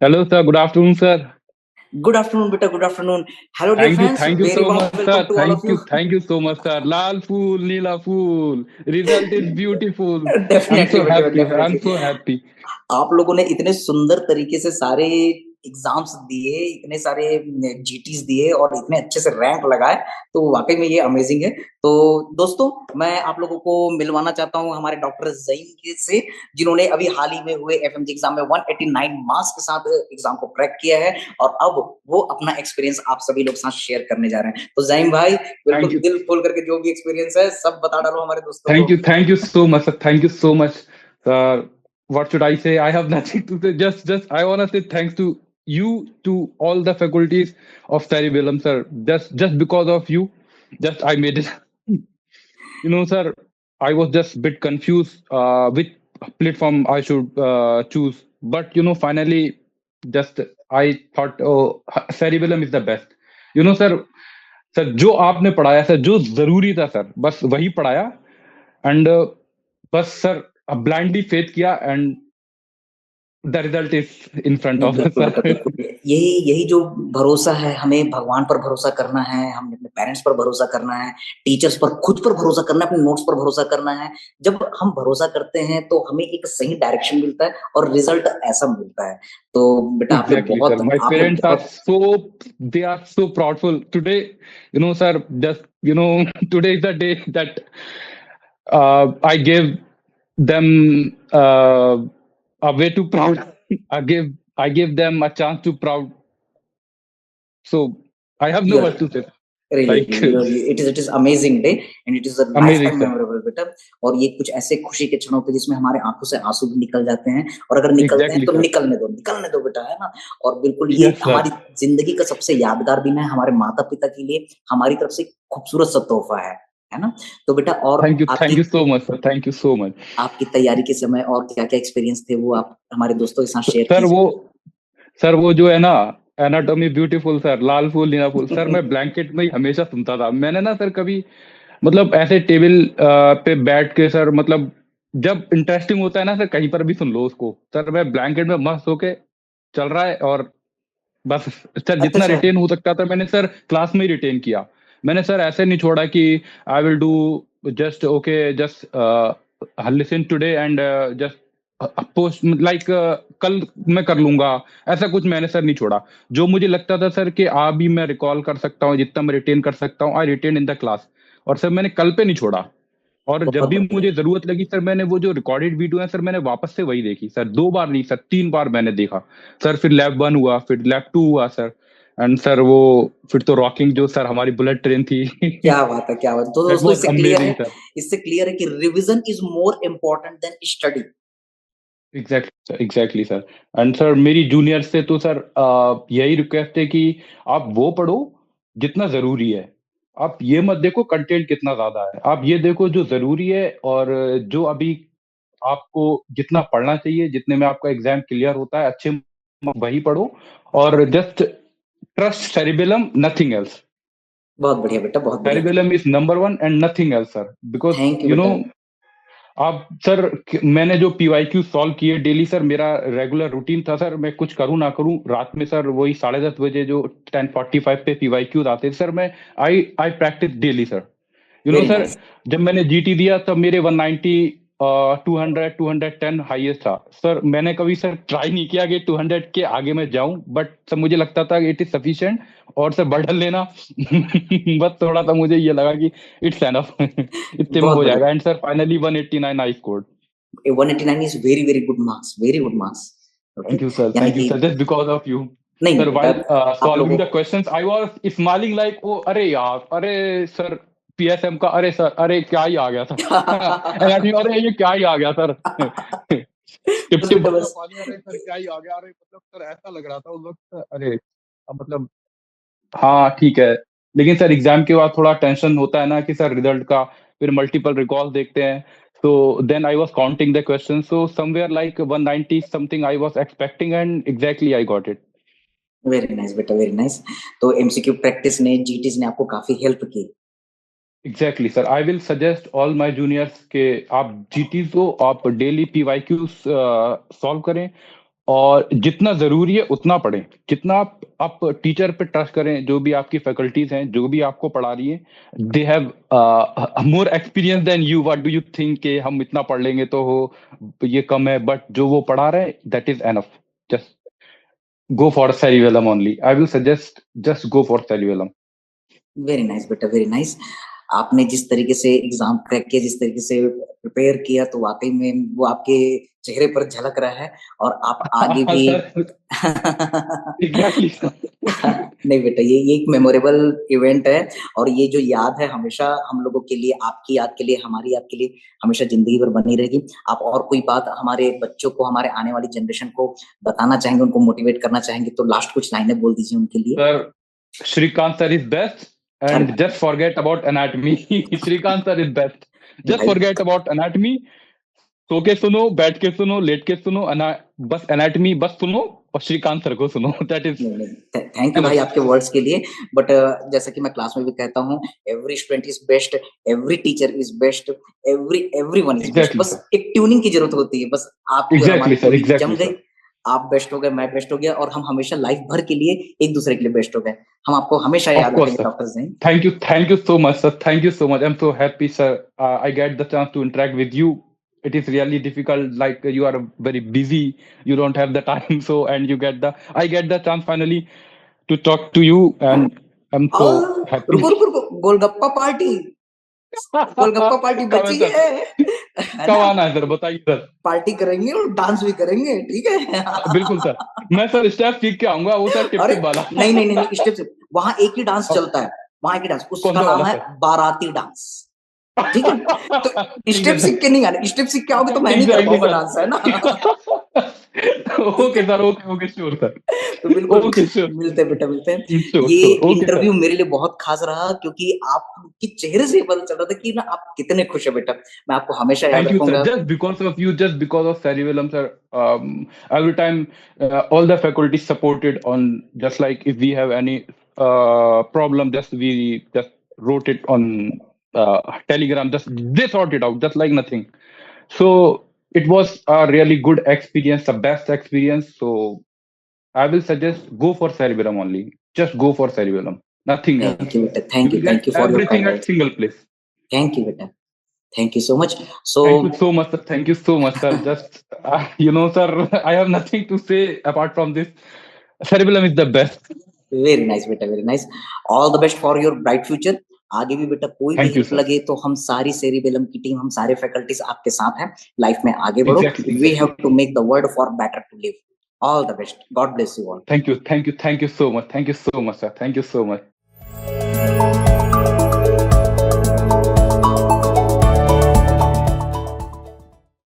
Hello, sir. Good afternoon, sir. Good afternoon, beta. Good afternoon. Hello, dear fans. Thank you Very so warm much, welcome sir. to all of you. Thank you so much, sir. Lal fool, Neela fool. Result is beautiful. I'm definitely so बेटा, happy, sir. I'm definitely so happy. आप लोगों ने इतने सुंदर तरीके से सारे exams दिए, इतने सारे जीटीस दिए और इतने अच्छे से रैंक लगाए, तो वाकई में ये अमेजिंग है। तो दोस्तों, मैं आप लोगों को मिलवाना चाहता हूं हमारे डॉक्टर जईन के से, जिन्होंने अभी हाल ही में हुए एफएमजी एग्जाम में 189 मार्क्स के साथ एग्जाम को क्रैक किया है और अब वो अपना एक्सपीरियंस आप सभी लोग साथ शेयर करने जा रहे हैं। तो जईन भाई, Thank बिल्कुल you. दिल खोल करके जो भी एक्सपीरियंस है सब बता डालो हमारे दोस्तों को। Thank you so much, sir. Thank you so much, sir. What should I say? I have nothing to say. I want to say thanks to you, to all the faculties of Cerebellum, sir. Just because of you, just I made it. Sir, I was just a bit confused which platform I should choose. But, finally, just I thought, oh, Cerebellum is the best. Sir, जो आपने पढ़ाया sir, जो जरूरी था sir, बस वही पढ़ाया and बस सर ब्लाइंडली फेथ किया and the result is in front नहीं, ऑफ बिल्कुल बेटा, सर। बिल्कुल। यही यही जो भरोसा है, हमें भगवान पर भरोसा करना है, हमें अपने पेरेंट्स पर भरोसा करना है, टीचर्स पर, खुद पर भरोसा करना है, अपने नोट्स पर भरोसा करना है। जब हम भरोसा करते हैं तो हमें एक सही डायरेक्शन मिलता है और रिजल्ट ऐसा मिलता है। तो बेटा Exactly, sir. My parents are so they are so proudful today. Sir, just today is the day that I gave them a way to proud. I gave them a chance to proud. So I have no you are words to say. Really Like it is amazing day and it is a life amazing, time sir. Memorable बेटा। और ये कुछ ऐसे खुशी के क्षण होते हैं जिसमें हमारे आंखों से आंसू भी निकल जाते हैं, और अगर निकलते हैं Exactly, तो sir. निकलने दो बेटा, है ना। और बिल्कुल ये Yes, sir. हमारी जिंदगी का सबसे यादगार दिन है, हमारे माता पिता के लिए हमारी तरफ से खूबसूरत सा तोहफा है ना। तो बेटा, और Thank आपकी you so much, sir. Thank you so much. आपकी तैयारी के समय और क्या क्या एक्सपीरियंस थे वो आप हमारे दोस्तों के साथ शेयर सर कीजिए। वो सर वो जो है ना, एनाटॉमी ब्यूटीफुल सर, लाल फूल नीला फूल सर, मैं ब्लैंकेट में ही हमेशा सुनता था। मैंने ना सर कभी मतलब ऐसे टेबल पे बैठ के सर, मतलब जब इंटरेस्टिंग होता है ना सर, कहीं पर भी सुन लो उसको सर। मैं ब्लैंकेट में मस्त होके चल रहा है और बस सर जितना अच्छा, रिटेन हो सकता था मैंने सर क्लास में ही रिटेन किया। मैंने सर ऐसे नहीं छोड़ा कि I will do just okay just listen today and just post like कल मैं कर लूंगा, ऐसा कुछ मैंने सर नहीं छोड़ा। जो मुझे लगता था सर कि अभी मैं रिकॉल कर सकता हूँ, जितना मैं रिटेन कर सकता हूँ, आई रिटेन इन द क्लास। और सर मैंने कल पे नहीं छोड़ा। और जब बहुत भी बढ़िया। मुझे जरूरत लगी सर, मैंने वो जो रिकॉर्डेड वीडियो है सर, मैंने वापस से वही देखी सर। 2 बार नहीं सर, 3 बार मैंने देखा सर। फिर लैब 1 हुआ, फिर लैब 2 हुआ सर। एंड सर वो फिर तो रॉकिंग जो सर हमारी बुलेट ट्रेन थी। क्या बात है, क्या बात है। तो दैट दोस्तों, वाज अमेजिंग सर। इससे क्लियर है कि revision is more important then study. Exactly sir. And sir मेरी जूनियर से तो सर यही रिक्वेस्ट है कि आप वो पढ़ो जितना जरूरी है। आप ये मत देखो कंटेंट कितना ज्यादा है, आप ये देखो जो जरूरी है। और जो अभी आपको जितना पढ़ना चाहिए, जितने में आपका एग्जाम क्लियर होता है अच्छे, वही पढ़ो। और just trust cerebellum, nothing else. बहुत बढ़िया बेटा, बहुत बढ़िया। Cerebellum is number 1 and nothing else sir. Because thank you बेटा। आप सर मैंने जो पीवाईक्यू सॉल्व किए डेली सर, मेरा रेगुलर रूटीन था सर। मैं कुछ करूं ना करूं, रात में सर वही 10:30 बजे जो 10:45 पे पीवाईक्यू आते थे सर, मैं आई I practice daily sir. Very sir nice. जब मैंने जीटी दिया तब मेरे 190 200 210 हाईएस्ट था सर। मैंने कभी सर ट्राई नहीं किया कि 200 के आगे मैं जाऊं, बट सर मुझे लगता था इट इज सफिशिएंट। और सर बढ़ लेना बस थोड़ा सा मुझे ये लगा कि इट्स एनफ। इतने में बहुत हो बढ़िया। जाएगा। And sir finally 189 I scored. 189 is very very good marks, very good marks. Okay, यानी थैंक यू कि sir, just because of you. नहीं सर नहीं बेटा, while आप solving लोगों the questions I was smiling like, oh अरे यार, अरे सर पीएसएम का, अरे सर, अरे क्या ही आ गया था। And I think, अरे ये क्या ही आ गया सर। टिप बस टिप बेटा, बरसा बस पानी, अरे सर क्या ही आ गया। अरे मतलब सर ऐसा लग रहा था उस वक्त, अरे अब मतलब हाँ ठीक है। लेकिन सर एग्जाम के बाद थोड़ा टेंशन होता है ना कि सर रिजल्ट का, फिर मल्टीपल रिकॉल देखते हैं। So then I was counting the questions. So somewhere like 190 something I was expecting, and exactly I got it. Very nice बेटा, वेरी नाइस। तो एमसीक्यू प्रैक्टिस ने, जीटीस ने आपको काफी हेल्प की। Exactly sir, I will suggest all my juniors के आप जीटीज को आप डेली पीवाईक्यू सॉल्व करें। और जितना जरूरी है उतना पढ़ें, जितना आप टीचर पे ट्रस्ट करें, जो भी आपकी फैकल्टीज हैं, जो भी आपको पढ़ा रही है, they have more experience than you. What do you think कि हम इतना पढ़ लेंगे तो हो ये कम है, बट जो वो पढ़ा रहे हैं that is enough. Just go for cerebellum only. I will suggest just go for cerebellum. Very nice बेटा, वेरी नाइस। आपने जिस तरीके से एग्जाम क्रैक किया, जिस तरीके से प्रिपेयर किया, तो वाकई में वो आपके चेहरे पर झलक रहा है और आप आगे भी एग्जैक्टली नहीं बेटा, ये एक मेमोरेबल इवेंट है और ये जो याद है हमेशा हम लोगों के लिए, आपकी याद के लिए, हमारी याद के लिए हमेशा जिंदगी भर बनी रहेगी। आप और कोई बात हमारे बच्चों को, हमारे आने वाली जनरेशन को बताना चाहेंगे, उनको मोटिवेट करना चाहेंगे, तो लास्ट कुछ लाइनें बोल दीजिए उनके लिए। Sir, Shrikant sir is best and just forget about anatomy. Shrikant sir is best. Just forget about anatomy. सो के सुनो, बैठ के सुनो, लेट के सुनो, बस एनाटमी बस सुनो और श्रीकांत सर को सुनो। दैट इज थैंक यू भाई आपके वर्ड्स के लिए। बट जैसा कि मैं क्लास में भी कहता हूँ, every student is best, every teacher is best, everyone is best. बस एक ट्यूनिंग की जरूरत होती है। बस आप जम गई, आप बेस्ट हो गए, मैं बेस्ट हो गया और हम हमेशा लाइफ भर के लिए एक दूसरे के लिए बेस्ट हो गए। हम आपको हमेशा याद रखेंगे doctor Jain. Thank you so much sir, thank you so much. I am so happy sir, I get the chance to interact with you. It is really difficult, like you are very busy, you don't have the time, so and you get I get the chance finally to talk to you and I'm so happy. रुको, golgappa party बची है। कब आना है sir, बताइए sir. Party करेंगे और dance भी करेंगे, ठीक है? बिल्कुल सर, मैं सर स्टेप सीख के आऊंगा, वो सर टिप वाला। नहीं, स्टेप वहाँ एक ही डांस चलता है, वहाँ एक ही डांस, उसका नाम है बाराती डांस, ठीक है? तो स्टेप सीख के नहीं आना, स्टेप सीख के आओगे तो मैं नहीं कर पाऊंगा डांस, है ना? Okay sir, okay sure sir. तो बिल्कुल मिलते हैं बेटा, मिलते हैं। ये इंटरव्यू मेरे लिए बहुत खास रहा क्योंकि आपके चेहरे से पता चल रहा था कि ना आप कितने खुश हैं बेटा। मैं आपको हमेशा याद रखूंगा। Just because of you, just because of cerebellum sir, every time all the faculty supported on, just like if we have any problem, we just wrote it on Telegram, just they sort it out just like nothing. So it was a really good experience, the best experience. So I will suggest go for cerebellum only. Just go for cerebellum, nothing else. Thank you beta, thank you for everything at single place. Thank you beta, thank you so much. So thank you so much sir, thank you so much sir. Just sir, I have nothing to say apart from this. Cerebellum is the best. Very nice beta, very nice. All the best for your bright future. आगे भी बेटा कोई भी help लगे तो हम सारी cerebellum की टीम, हम सारे फैकल्टीज आपके साथ हैं। लाइफ में आगे बढ़ो। We have to make the world for better to live. All the best. God bless you all. Thank you so much. Thank you so much sir. Thank you so much.